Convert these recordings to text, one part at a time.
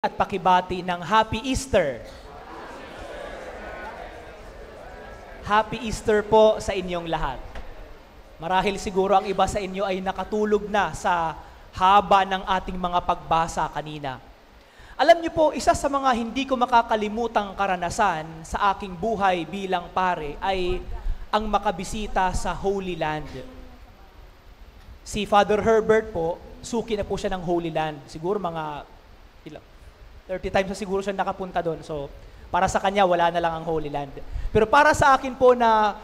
at pakibati ng Happy Easter. Happy Easter po sa inyong lahat. Marahil siguro ang iba sa inyo ay nakatulog na sa haba ng ating mga pagbasa kanina. Alam niyo po, isa sa mga hindi ko makakalimutang karanasan sa aking buhay bilang pare ay ang makabisita sa Holy Land. Si Father Herbert po, suki na po siya ng Holy Land. Siguro mga 30 times na siguro siya nakapunta doon. So, para sa kanya, wala na lang ang Holy Land. Pero para sa akin po na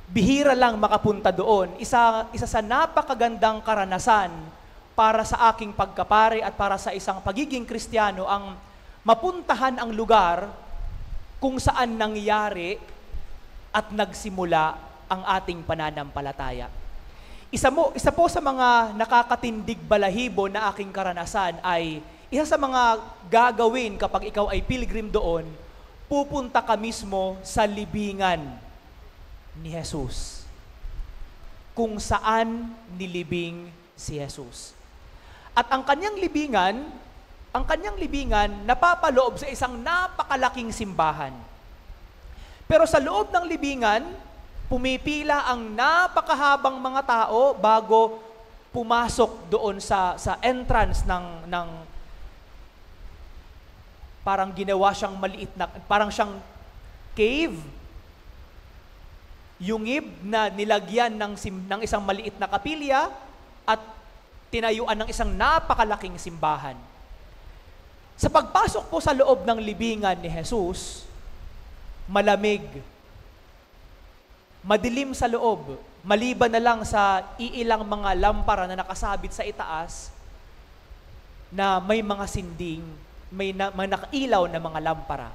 bihira lang makapunta doon, isa sa napakagandang karanasan para sa aking pagkapare at para sa isang pagiging Kristiyano ang mapuntahan ang lugar kung saan nangyari at nagsimula ang ating pananampalataya. Isa po sa mga nakakatindig balahibo na aking karanasan ay isa sa mga gagawin kapag ikaw ay pilgrim doon, pupunta ka mismo sa libingan ni Jesus. Kung saan nilibing si Jesus. At ang kanyang libingan napapaloob sa isang napakalaking simbahan. Pero sa loob ng libingan, pumipila ang napakahabang mga tao bago pumasok doon sa entrance ng parang ginawa siyang maliit na, parang siyang cave. Yungib na nilagyan ng isang maliit na kapilya at tinayuan ng isang napakalaking simbahan. Sa pagpasok po sa loob ng libingan ni Jesus, malamig, madilim sa loob, maliban na lang sa iilang mga lampara na nakasabit sa itaas na may mga sinding, may nakailaw na mga lampara.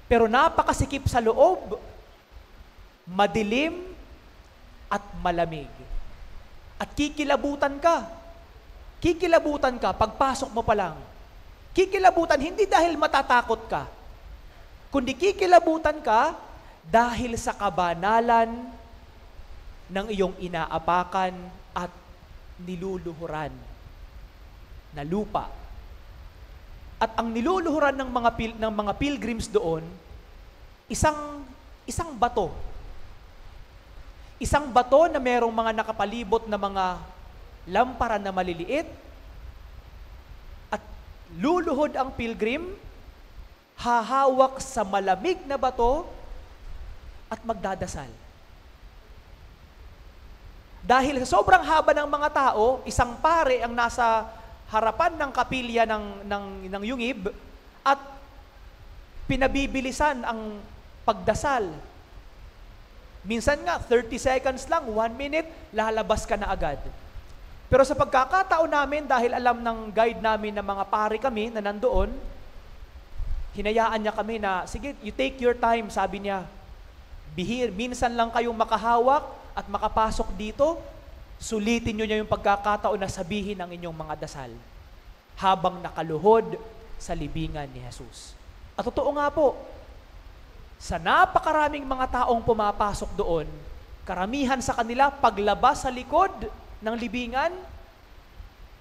Pero napakasikip sa loob, madilim at malamig. At kikilabutan ka pagpasok mo pa lang. Kikilabutan hindi dahil matatakot ka, kundi kikilabutan ka dahil sa kabanalan ng iyong inaapakan at niluluhuran na lupa. At ang niluluhuran ng mga pilgrims doon, isang bato. Isang bato na merong mga nakapalibot na mga lampara na maliliit. At luluhod ang pilgrim, hahawak sa malamig na bato at magdadasal. Dahil sa sobrang haba ng mga tao, isang pare ang nasa harapan ng kapilya ng yungib at pinabibilisan ang pagdasal. Minsan nga, 30 seconds lang, 1 minute, lalabas ka na agad. Pero sa pagkakataon namin, dahil alam ng guide namin na mga pare kami na nandoon, hinayaan niya kami na, sige, you take your time, sabi niya. Minsan lang kayong makahawak at makapasok dito, sulitin nyo niya yung pagkakataon na sabihin ang inyong mga dasal habang nakaluhod sa libingan ni Jesus. At totoo nga po, sa napakaraming mga taong pumapasok doon, karamihan sa kanila paglabas sa likod ng libingan,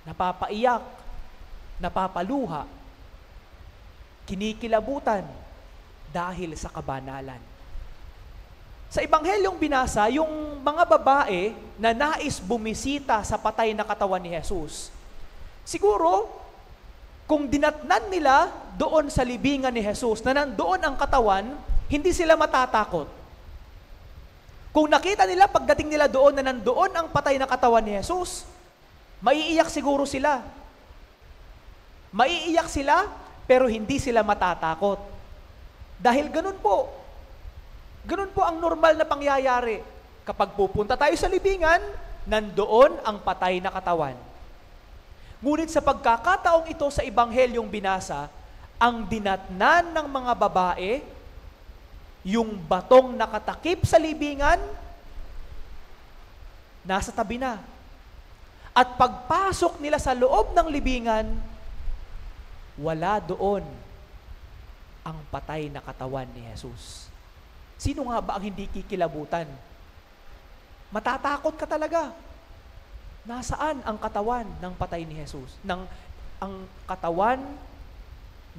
napapaiyak, napapaluha, kinikilabutan dahil sa kabanalan. Sa Ebanghelyong binasa, yung mga babae na nais bumisita sa patay na katawan ni Jesus, siguro, kung dinatnan nila doon sa libingan ni Jesus, na nandoon ang katawan, hindi sila matatakot. Kung nakita nila, pagdating nila doon na nandoon ang patay na katawan ni Jesus, maiiyak siguro sila. Maiiyak sila, pero hindi sila matatakot. Dahil ganun po ang normal na pangyayari. Kapag pupunta tayo sa libingan, nandoon ang patay na katawan. Ngunit sa pagkakataong ito sa Ebanghelyong binasa, ang dinatnan ng mga babae, yung batong nakatakip sa libingan, nasa tabi na. At pagpasok nila sa loob ng libingan, wala doon ang patay na katawan ni Jesus. Sino nga ba ang hindi kikilabutan? Matatakot ka talaga. Nasaan ang katawan ng patay ni Jesus? Ang katawan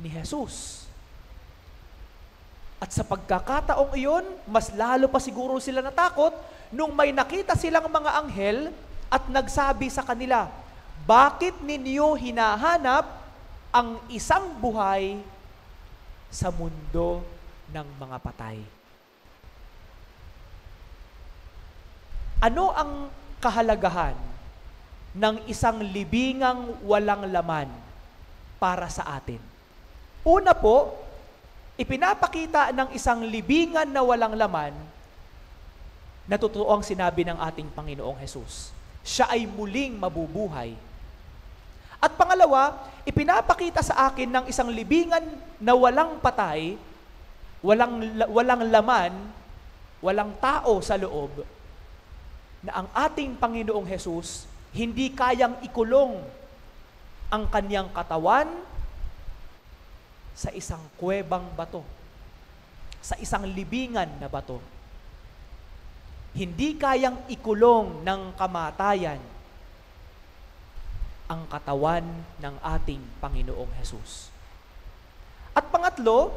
ni Jesus. At sa pagkakataong iyon, mas lalo pa siguro sila natakot nung may nakita silang mga anghel at nagsabi sa kanila, "Bakit ninyo hinahanap ang isang buhay sa mundo ng mga patay?" Ano ang kahalagahan ng isang libingang walang laman para sa atin? Una po, ipinapakita ng isang libingan na walang laman na totoo ang sinabi ng ating Panginoong Hesus. Siya ay muling mabubuhay. At pangalawa, ipinapakita sa akin ng isang libingan na walang patay, walang laman, walang tao sa loob, na ang ating Panginoong Hesus hindi kayang ikulong ang kanyang katawan sa isang kuwebang bato, sa isang libingan na bato. Hindi kayang ikulong ng kamatayan ang katawan ng ating Panginoong Hesus. At pangatlo,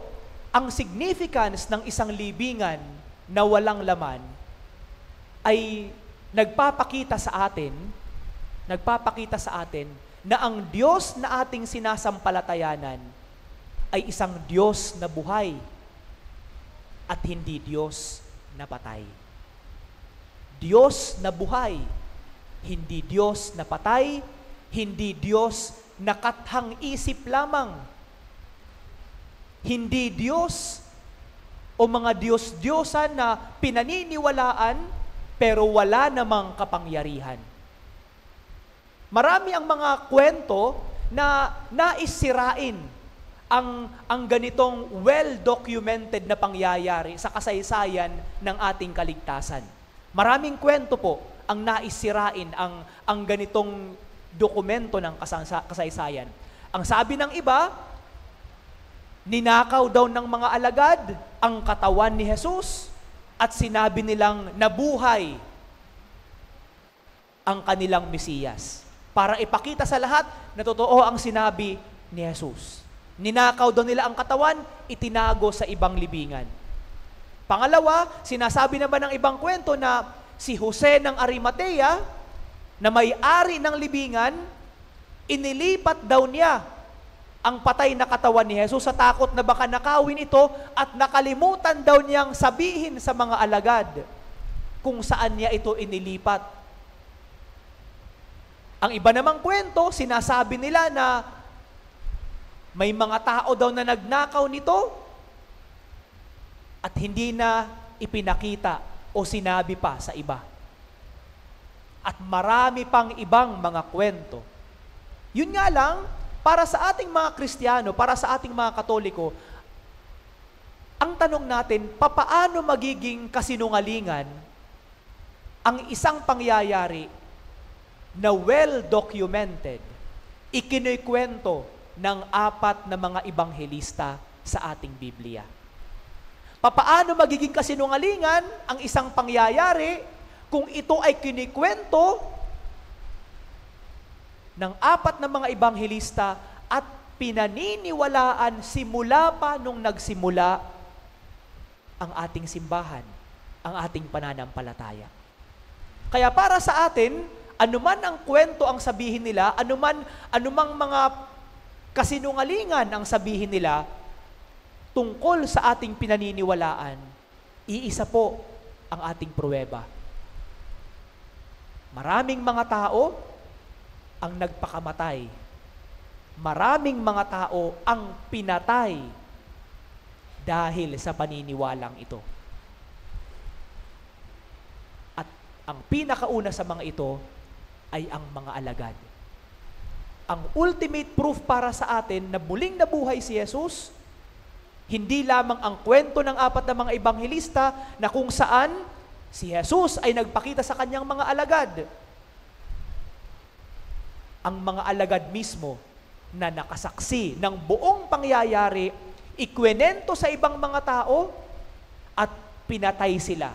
ang significance ng isang libingan na walang laman ay nagpapakita sa atin na ang Diyos na ating sinasampalatayanan ay isang Diyos na buhay at hindi Diyos na patay. Diyos na buhay, hindi Diyos na patay, hindi Diyos na kathang isip lamang. Hindi Diyos o mga Diyos-Diyosan na pinaniniwalaan pero wala namang kapangyarihan. Marami ang mga kwento na nais sirain ang ganitong well-documented na pangyayari sa kasaysayan ng ating kaligtasan. Maraming kwento po ang nais sirain ang ganitong dokumento ng kasaysayan. Ang sabi ng iba, ninakaw daw ng mga alagad ang katawan ni Jesus at sinabi nilang nabuhay ang kanilang Mesiyas. Para ipakita sa lahat na totoo ang sinabi ni Jesus. Ninakaw daw nila ang katawan, itinago sa ibang libingan. Pangalawa, sinasabi naman ng ibang kwento na si Jose ng Arimatea, na may-ari ng libingan, inilipat daw niya ang patay na katawan ni Jesus sa takot na baka nakawin ito at nakalimutan daw niyang sabihin sa mga alagad kung saan niya ito inilipat. Ang iba namang kwento, sinasabi nila na may mga tao daw na nagnakaw nito at hindi na ipinakita o sinabi pa sa iba. At marami pang ibang mga kwento. Yun nga lang, para sa ating mga Kristiyano, para sa ating mga Katoliko, ang tanong natin, papaano magiging kasinungalingan ang isang pangyayari na well-documented, ikinikwento ng 4 na mga ebanghelista sa ating Biblia? Papaano magiging kasinungalingan ang isang pangyayari kung ito ay kinikwento ng 4 na mga ebanghelista at pinaniniwalaan simula pa nung nagsimula ang ating simbahan, ang ating pananampalataya. Kaya para sa atin, anuman ang kwento ang sabihin nila, anumang mga kasinungalingan ang sabihin nila tungkol sa ating pinaniniwalaan, iisa po ang ating pruweba. Maraming mga tao ang nagpakamatay. Maraming mga tao ang pinatay dahil sa paniniwalang ito. At ang pinakauna sa mga ito ay ang mga alagad. Ang ultimate proof para sa atin na muling nabuhay si Jesus, hindi lamang ang kwento ng 4 na mga ebanghelista na kung saan si Jesus ay nagpakita sa kanyang mga alagad. Ang mga alagad mismo na nakasaksi ng buong pangyayari, ikwenento sa ibang mga tao at pinatay sila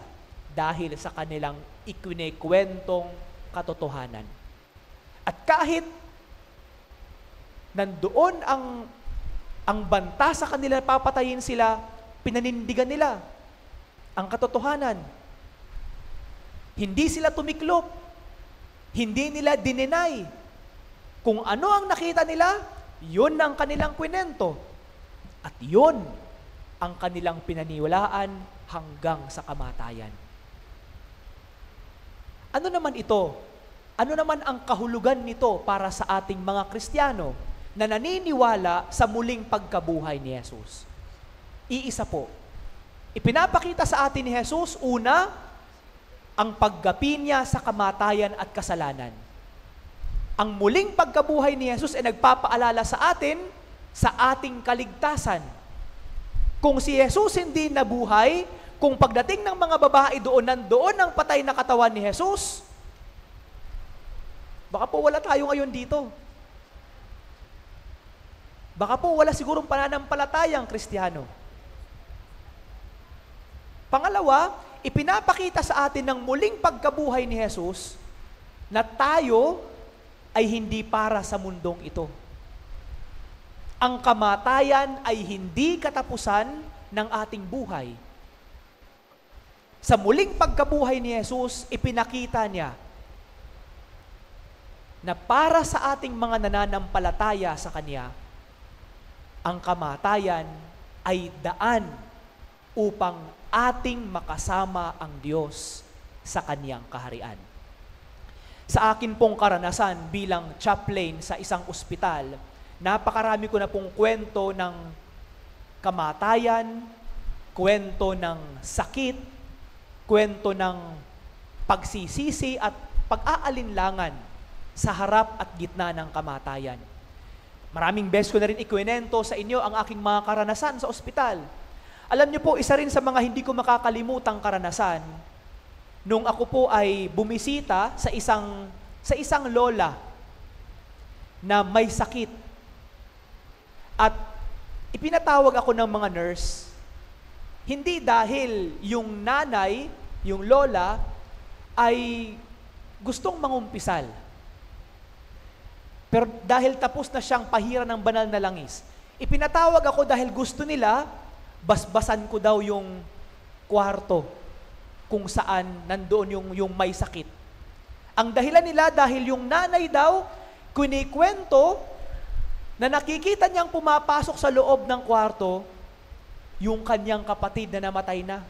dahil sa kanilang ikwinekwentong katotohanan. At kahit nandoon ang Ang banta sa kanila, papatayin sila, pinanindigan nila ang katotohanan. Hindi sila tumiklop. Hindi nila dinenay. Kung ano ang nakita nila, yun ang kanilang kwento. At yun ang kanilang pinaniwalaan hanggang sa kamatayan. Ano naman ito? Ano naman ang kahulugan nito para sa ating mga Kristiyano na naniniwala sa muling pagkabuhay ni Jesus? Iisa po. Ipinapakita sa atin ni Jesus, una, ang paggapi niya sa kamatayan at kasalanan. Ang muling pagkabuhay ni Jesus ay nagpapaalala sa atin sa ating kaligtasan. Kung si Jesus hindi nabuhay, kung pagdating ng mga babae doon, nandoon ang patay na katawan ni Jesus, baka po wala tayo ngayon dito. Baka po wala sigurong pananampalatayang Kristiyano. Pangalawa, ipinapakita sa atin ng muling pagkabuhay ni Jesus na tayo ay hindi para sa mundong ito. Ang kamatayan ay hindi katapusan ng ating buhay. Sa muling pagkabuhay ni Jesus, ipinakita niya na para sa ating mga nananampalataya sa Kanya, ang kamatayan ay daan upang ating makasama ang Diyos sa Kanyang kaharian. Sa akin pong karanasan bilang chaplain sa isang ospital, napakarami ko na pong kwento ng kamatayan, kwento ng sakit, kwento ng pagsisisi at pag-aalinlangan sa harap at gitna ng kamatayan. Maraming beses ko na rin ikwento sa inyo ang aking mga karanasan sa ospital. Alam niyo po, isa rin sa mga hindi ko makakalimutang karanasan, nung ako po ay bumisita sa isang lola na may sakit. At ipinatawag ako ng mga nurse, hindi dahil yung nanay, yung lola, ay gustong mangumpisal. Pero dahil tapos na siyang pahira ng banal na langis, ipinatawag ako dahil gusto nila, basbasan ko daw yung kwarto kung saan nandoon yung may sakit. Ang dahilan nila dahil yung nanay daw, kinikwento na nakikita niyang pumapasok sa loob ng kwarto yung kanyang kapatid na namatay na.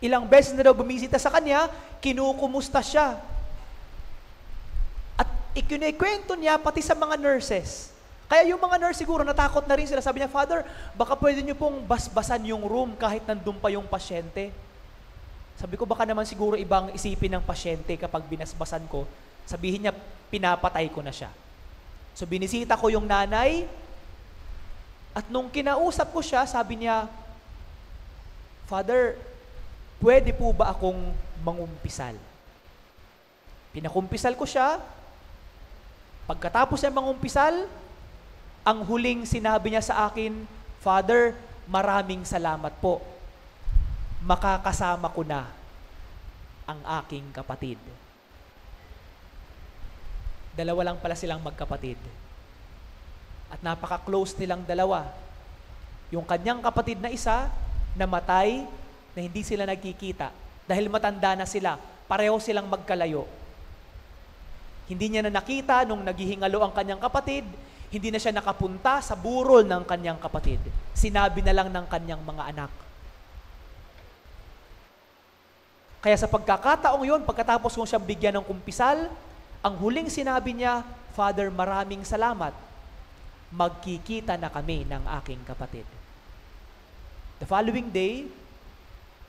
Ilang beses na daw bumisita sa kanya, kinukumusta siya. At ikinikwento niya pati sa mga nurses. Kaya yung mga nurse siguro natakot na rin sila. Sabi niya, Father, baka pwede niyo pong basbasan yung room kahit nandun pa yung pasyente. Sabi ko, baka naman siguro ibang isipin ng pasyente kapag binasbasan ko. Sabihin niya, pinapatay ko na siya. So binisita ko yung nanay, at nung kinausap ko siya, sabi niya, Father, pwede po ba akong mangumpisal? Pinakumpisal ko siya. Pagkatapos niya mangumpisal, ang huling sinabi niya sa akin, Father, maraming salamat po. Makakasama ko na ang aking kapatid. Dalawa lang pala silang magkapatid. At napaka-close nilang dalawa. Yung kanyang kapatid na isa, namatay, na hindi sila nagkikita. Dahil matanda na sila, pareho silang magkalayo. Hindi niya na nakita nung naghihingalo ang kanyang kapatid, hindi na siya nakapunta sa burol ng kanyang kapatid. Sinabi na lang ng kanyang mga anak. Kaya sa pagkakataong yun, pagkatapos kong siyang bigyan ng kumpisal, ang huling sinabi niya, Father, maraming salamat. Magkikita na kami ng aking kapatid. The following day,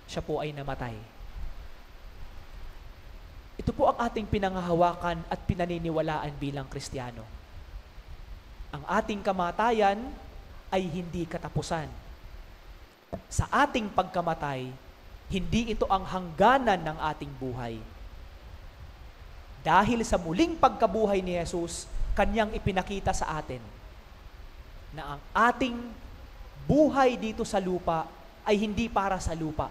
siya po ay namatay. Ito po ang ating pinanghahawakan at pinaniniwalaan bilang Kristiyano. Ang ating kamatayan ay hindi katapusan. Sa ating pagkamatay, hindi ito ang hangganan ng ating buhay. Dahil sa muling pagkabuhay ni Jesus, Kanyang ipinakita sa atin na ang ating buhay dito sa lupa ay hindi para sa lupa,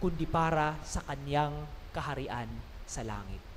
kundi para sa Kanyang kaharian sa langit.